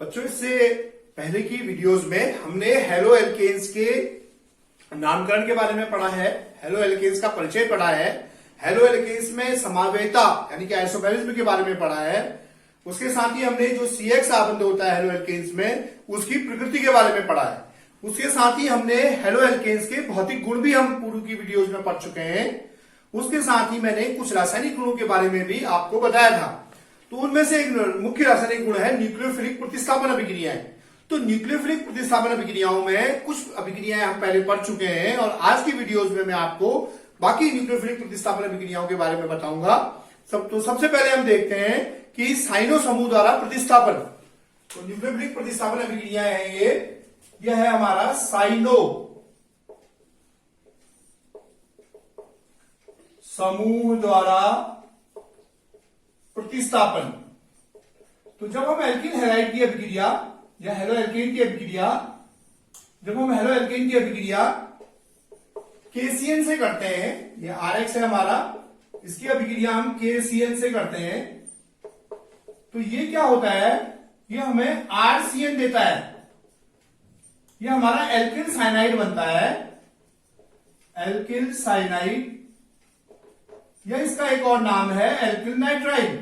बच्चों, इससे पहले की वीडियोस में हमने हेलो एल्केन्स के नामकरण के बारे में पढ़ा है, हेलो एल्केन्स का परिचय पढ़ा है, हेलो एल्केन्स में समावेता यानी कि आइसोमेरिज्म के बारे में पढ़ा है। उसके साथ ही हमने जो CX आबंध होता है हेलो एल्केन्स में, उसकी प्रकृति के बारे में पढ़ा है। उसके साथ ही हमने हेलो एल्केन्स के भौतिक गुण भी हम पूर्व की वीडियोज में पढ़ चुके हैं। उसके साथ ही मैंने कुछ रासायनिक गुणों के बारे में भी आपको बताया था। तो उनमें से एक मुख्य रासायनिक गुण है न्यूक्लियोफिलिक प्रतिस्थापन अभिक्रियाएं। तो न्यूक्लियोफिलिक प्रतिस्थापन अभिक्रियाओं में कुछ अभिक्रियाएं हम पहले पढ़ चुके हैं और आज की वीडियोस में मैं आपको बाकी न्यूक्लियोफिलिक प्रतिस्थापन अभिक्रियाओं के बारे में बताऊंगा। सबसे पहले हम देखते हैं कि साइनो समूह द्वारा प्रतिस्थापन। तो न्यूक्लियोफिलिक प्रतिस्थापन अभिक्रियाएं हैं यह है हमारा साइनो समूह द्वारा प्रतिस्थापन। तो जब हम एल्किन हैलाइड की अभिक्रिया या हेलो एल्केन की अभिक्रिया, जब हम हेलो एल्केन की अभिक्रिया KCN से करते हैं, ये RX है हमारा, इसकी अभिक्रिया हम KCN से करते हैं, तो ये क्या होता है, ये हमें RCN देता है। ये हमारा एल्किल साइनाइड बनता है, एल्किल साइनाइड, या इसका एक और नाम है एल्किल नाइट्राइल।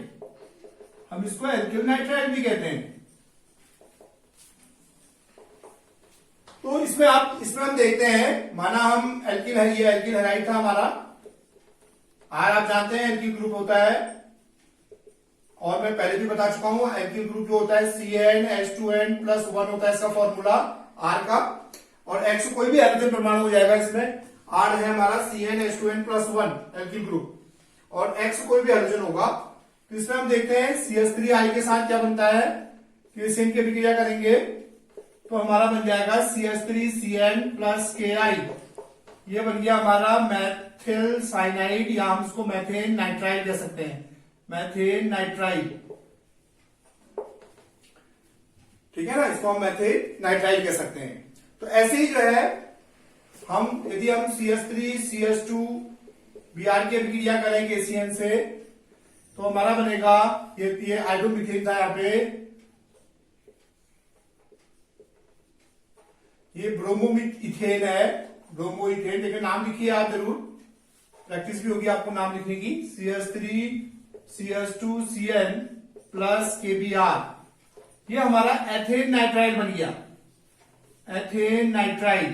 हम इसको एल्किल नाइट्राइल भी कहते हैं। तो इसमें हम देखते हैं, माना हम एल्किल है, ये एल्किल हैलाइड था हमारा, R आप जानते हैं एल्किल ग्रुप होता है, और मैं पहले भी बता चुका हूं एल्किल ग्रुप जो होता है CnH2n+1 होता है इसका फॉर्मूला R का, और X कोई भी हाइड्रोजन परमाणु हो जाएगा इसमें। R है हमारा CnH2n+1 एल्किल ग्रुप, और X कोई भी हाइड्रोजन होगा। तो इसमें हम देखते हैं CH3I के साथ क्या बनता है, KCN की अभिक्रिया करेंगे तो हमारा बन जाएगा CH3Cn+Ki। ये बन गया हमारा मैथिल साइनाइड, या हम इसको मैथेन नाइट्राइल कह सकते हैं, मैथेन नाइट्राइल। ठीक है ना, इसको हम मैथेन नाइट्राइल कह सकते हैं। तो ऐसे ही जो है यदि हम CH3CH2Br की अभिक्रिया करें KCN से, तो हमारा बनेगा ये हाइड्रोमीथेन था यहाँ पे, ये ब्रोमोइथेन है, ब्रोमोइथेन। देखिए नाम लिखिए आप जरूर, प्रैक्टिस भी होगी आपको नाम लिखने की। CH3CH2Cn+KBr, ये हमारा एथेन नाइट्राइल बन गया, एथेन नाइट्राइल।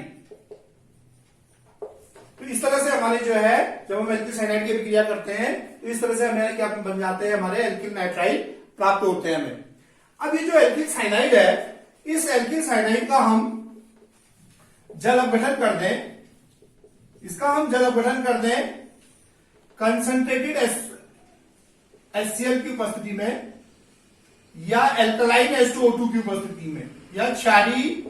तो इस तरह से हमारे जो है, जब हम एल्किल साइनाइड की अभिक्रिया करते हैं तो इस तरह से हमें क्या बन जाते हैं, हमारे एल्किल नाइट्राइल प्राप्त होते हैं हमें। अब ये जो एल्किल साइनाइड है, इस एल्किल साइनाइड का हम जल अपघटन कर दें, इसका हम जल अपघटन कर दें कंसंट्रेटेड HCl की उपस्थिति में, या एल्कलाइन H2O2 की उपस्थिति में, या क्षारीय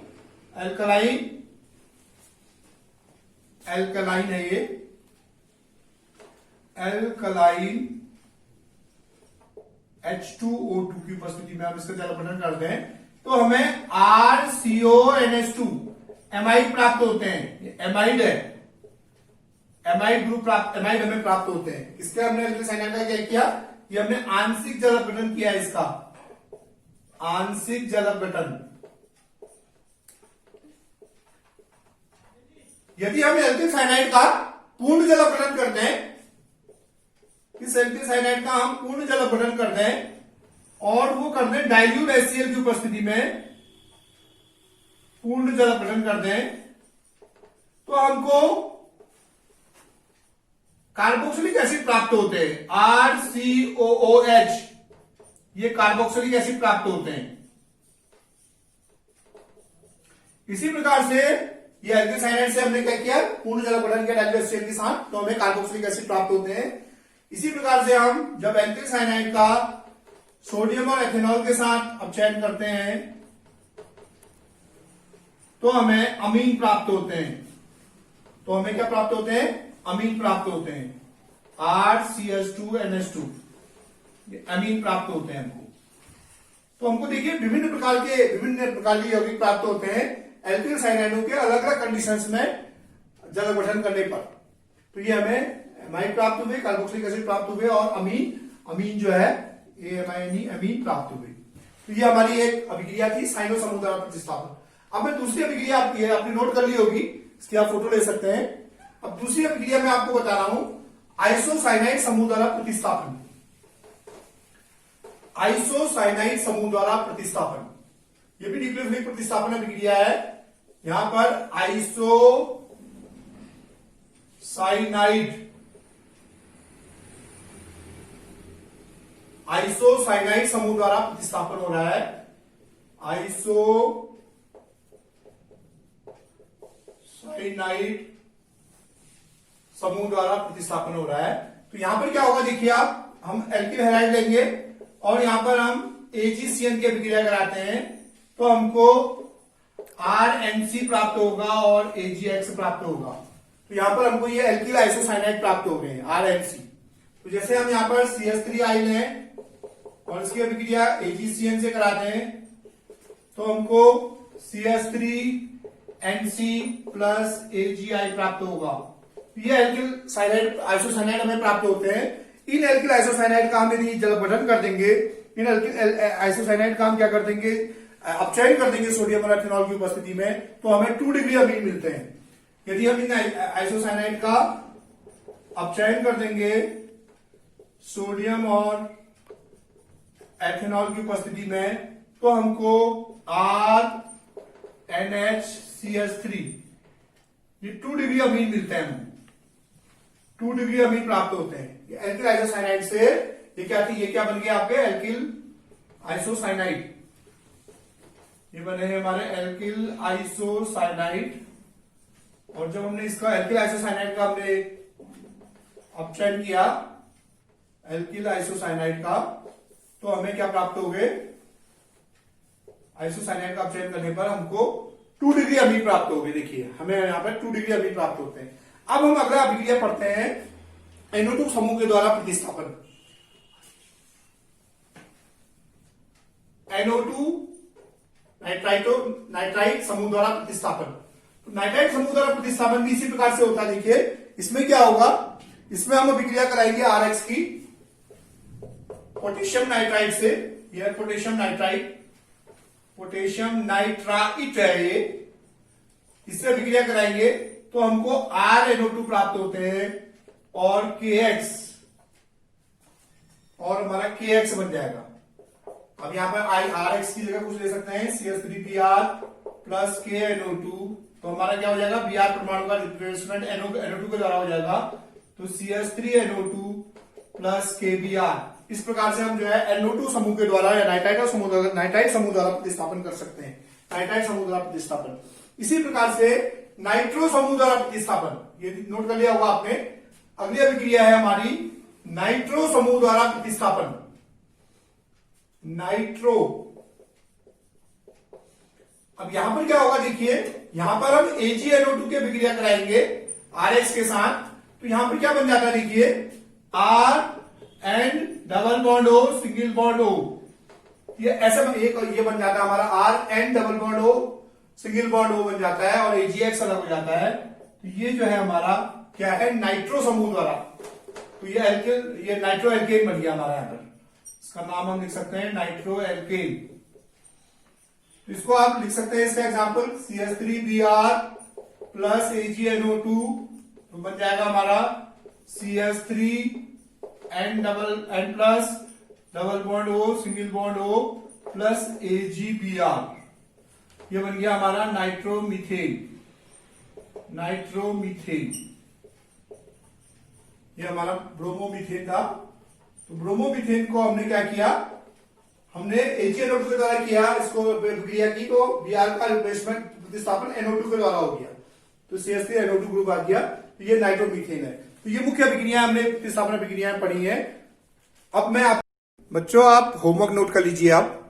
एल्कलाइन है ये, एल्कलाइन H2O2 की उपस्थिति में हम इसका जल अपघटन करते हैं, तो हमें RCONH2 एमाइड प्राप्त होते हैं। एमाइड है, एमाइड ग्रुप एमाइड हमें प्राप्त होते हैं। इसके हमने एल्किल साइनाइड का क्या किया, ये हमने आंशिक जल अपघटन किया, इसका आंशिक जल अपघटन। यदि हम एल्किल साइनाइड का पूर्ण जल अपघटन करते हैं, इस एल्किल साइनाइड का हम पूर्ण जल अपघटन कर दें और वो कर दें डाइल्यूट HCl की उपस्थिति में, पूर्ण जल अपघटन कर दें, तो हमको कार्बोक्सिलिक एसिड प्राप्त होते हैं, RCOOH, ये कार्बोक्सिलिक एसिड प्राप्त होते हैं। इसी प्रकार से ये एल्किल साइनाइड से हमने क्या किया, पूर्ण जल अपघटन किया डाइल्यूट HCl के साथ, तो हमें कार्बोक्सिलिक एसिड प्राप्त होते हैं। इसी प्रकार से हम जब एल्किल साइनाइड का सोडियम और एथेनॉल के साथ अपचयन करते हैं तो हमें अमीन प्राप्त होते हैं। तो हमें क्या प्राप्त होते हैं, अमीन प्राप्त होते हैं, RCH2NH2, अमीन प्राप्त होते हैं हमको। तो हमको देखिए विभिन्न प्रकार के यौगिक प्राप्त होते हैं एल्किल साइनाइडों के अलग अलग कंडीशंस में जल अपघटन करने पर। तो ये हमें एमाइड प्राप्त हुए, कार्बोक्सिलिक एसिड प्राप्त हुए, और अमीन जो है ये अमीन प्राप्त हुए। तो ये हमारी एक अभिक्रिया थी साइनो समूह द्वारा प्रतिस्थापन। अब मैं दूसरी अभिक्रिया आपने नोट कर ली होगी, इसकी आप फोटो ले सकते हैं। अब दूसरी अभिक्रिया मैं आपको बता रहा हूं आइसोसाइनाइड समूह द्वारा प्रतिस्थापन। आइसोसाइनाइड समूह द्वारा प्रतिस्थापन, ये भी न्यूक्लियोफिलिक प्रतिस्थापन अभिक्रिया है। यहां पर आइसोसाइनाइड समूह द्वारा प्रतिस्थापन हो रहा है। आइसोसाइनाइड समूह द्वारा प्रतिस्थापन हो रहा है। तो यहां पर क्या होगा देखिए आप, हम एल्किल हैलाइड लेंगे और यहां पर हम AgCN की अभिक्रिया कराते हैं तो हमको RNC प्राप्त होगा और AgX प्राप्त होगा। तो यहां पर हमको ये एल्किल आइसोसाइनाइड प्राप्त हो गए हैं RNC। तो जैसे हम यहां पर CH3 लें और इसकी अभिक्रिया AgCN से कराते हैं तो हमको CH3NC प्लस AgI प्राप्त होगा। ये एल्किल साइनाइड आइसोसाइनाइड हमें प्राप्त होते हैं। इन एल्किल आइसोसाइनाइड का हम यदि जल अपघटन कर देंगे, इन एल्किल आइसोसाइनाइड का हम क्या कर देंगे, अपचयन कर देंगे सोडियम और एथेनॉल की उपस्थिति में, तो हमें 2 डिग्री अमीन मिलते हैं। यदि हम इन आइसोसाइनाइड का अपचयन कर देंगे सोडियम और एथेनॉल की उपस्थिति में तो हमको RNHCH3 ये 2 डिग्री अमीन मिलते हैं। 2 डिग्री अमीन प्राप्त होते हैं ये एल्किल आइसोसाइनाइड से। ये क्या बन गया आपके एल्किल आइसोसाइनाइड, ये बने हैं हमारे एल्किल आइसोसाइनाइड। और जब हमने इसका एल्किल आइसोसाइनाइड का हमने अपचयन किया एल्किल आइसोसाइनाइड का, तो हमें क्या प्राप्त हो गए, आइसोसाइनाइड का अपचयन करने पर हमको 2 डिग्री अमीन प्राप्त हो गए। देखिए हमें यहां पर 2 डिग्री अमीन प्राप्त होते हैं। अब हम अगला अभिक्रिया पढ़ते हैं NO2 समूह के द्वारा प्रतिस्थापन। NO2 नाइट्राइट समूह द्वारा प्रतिस्थापन। तो नाइट्राइट समूह द्वारा प्रतिस्थापन भी इसी प्रकार से होता है। देखिए इसमें क्या होगा, इसमें हम अभिक्रिया कराएंगे RX की पोटेशियम नाइट्राइट से। यह पोटेशियम नाइट्राइट है ये, इससे अभिक्रिया कराएंगे तो हमको RNO2 प्राप्त होते हैं और KX, और हमारा KX बन जाएगा। अब यहां पर RX की जगह कुछ ले सकते हैं CH3Br प्लस KNO2, तो हमारा क्या हो जाएगा, Br परमाणु का रिप्लेसमेंट NO2 के द्वारा हो जाएगा, तो CH3NO2 प्लस KBr। इस प्रकार से हम जो है NO2 समूह के द्वारा या नाइट्राइट समूह द्वारा प्रतिस्थापन कर सकते हैं। नाइट्राइट समूह द्वारा प्रतिस्थापन। इसी प्रकार से नाइट्रो समूह द्वारा प्रतिस्थापन, ये नोट कर लिया होगा आपने। अगली अभिक्रिया है हमारी नाइट्रो समूह द्वारा प्रतिस्थापन। नाइट्रो, अब यहां पर क्या होगा देखिए, यहां पर हम AgNO2 की अभिक्रिया कराएंगे RX के साथ, तो यहां पर क्या बन जाता है देखिए, RN double bond O single bond O, ये ऐसे ये बन जाता है हमारा RN double bond O single bond O बन जाता है और AgX अलग हो जाता है। तो ये जो है हमारा क्या है, नाइट्रो समूह द्वारा। तो ये नाइट्रो एल्केन बन गया हमारा। यहां पर इसका नाम हम लिख सकते हैं नाइट्रो एल्केन। तो इसको आप लिख सकते हैं, इसका एग्जांपल CH3Br प्लस AgNO2, तो बन जाएगा हमारा CH3N plus double bond O single bond O plus AgBr। ये बन गया हमारा नाइट्रोमीथेन। ये हमारा ब्रोमोमीथेन था। तो ब्रोमोमीथेन को हमने क्या किया, हमने AgNO2 के द्वारा किया, इसको अभिक्रिया की, तो Br का रिप्लेसमेंट प्रतिस्थापन NO2 के द्वारा हो गया, तो CH3NO2 ग्रुप आ गया। तो ये नाइट्रोमीथेन है। तो ये मुख्य अभिक्रिया हमने प्रतिस्थापन अभिक्रियाएं पढ़ी है। अब मैं बच्चों आप होमवर्क नोट कर लीजिए आप।